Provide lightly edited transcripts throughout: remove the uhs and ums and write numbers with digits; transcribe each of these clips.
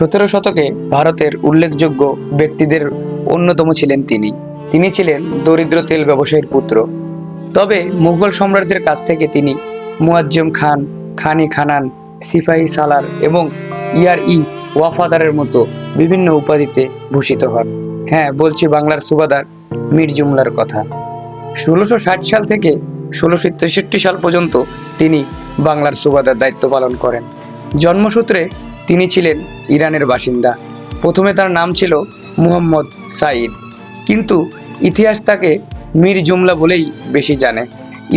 17 শতকে ভারতের উল্লেখযোগ্য ব্যক্তিদের অন্যতম ছিলেন তিনি ছিলেন দরিদ্র তেল ব্যবসায়ীর পুত্র। তবে মুঘল সম্রাটদের কাছ থেকে তিনি মুয়াজ্জম খান, খানি খানান, সিপাহী সালার এবং ইয়ার-ই ওয়াফাদারের মতো বিভিন্ন উপাধিতে ভূষিত হন। হ্যাঁ, বলছি বাংলার সুবাদার মীর জুমলার কথা। 1660 সাল থেকে 1663 সাল পর্যন্ত তিনি বাংলার সুবাদার দায়িত্ব পালন করেন। জন্মসূত্রে তিনি ছিলেন ইরানের বাসিন্দা। প্রথমে তার নাম ছিল মুহাম্মদ সাইদ, কিন্তু ইতিহাস তাকে মীর জুমলা বলেই বেশি জানে।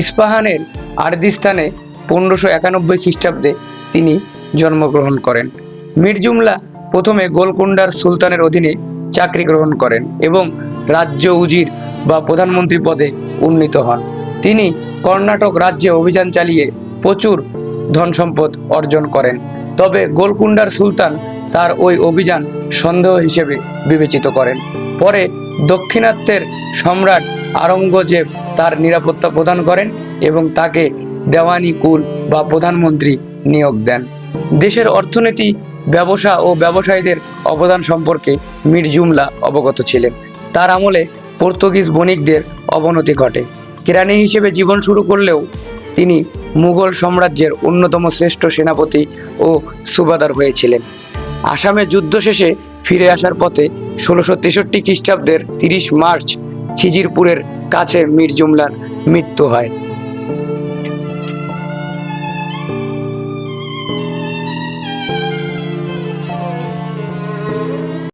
ইস্পাহানের আরদিস্তানে 1591 খ্রিস্টাব্দে তিনি জন্মগ্রহণ করেন। মীর জুমলা প্রথমে গোলকুন্ডার সুলতানের অধীনে চাকরি গ্রহণ করেন এবং রাজ্য উজির বা প্রধানমন্ত্রী পদে উন্নীত হন। তিনি কর্ণাটক রাজ্যে অভিযান চালিয়ে প্রচুর ধন সম্পদ অর্জন করেন। তবে গোলকুন্ডার সুলতান তার ওই অভিযান সন্দেহ হিসেবে বিবেচিত করেন। পরে দক্ষিণাত্যের সম্রাট আওরঙ্গজেব তার নিরাপত্তা প্রদান করেন এবং তাকে দেওয়ানি কুল বা প্রধানমন্ত্রী নিয়োগ দেন। দেশের অর্থনীতি, ব্যবসা ও ব্যবসায়ীদের অবদান সম্পর্কে মীর জুমলা অবগত ছিলেন। তার আমলে পর্তুগিজ বণিকদের অবনতি ঘটে। কেরানি হিসেবে জীবন শুরু করলেও তিনি মুঘল সাম্রাজ্যের অন্যতম শ্রেষ্ঠ সেনাপতি ও সুবাদার হয়েছিলেন। আসামে যুদ্ধ শেষে ফিরে আসার পথে 1663 খ্রিস্টাব্দের 30 মার্চ খিজিরপুরের কাছে মীর জুমলার মৃত্যু হয়।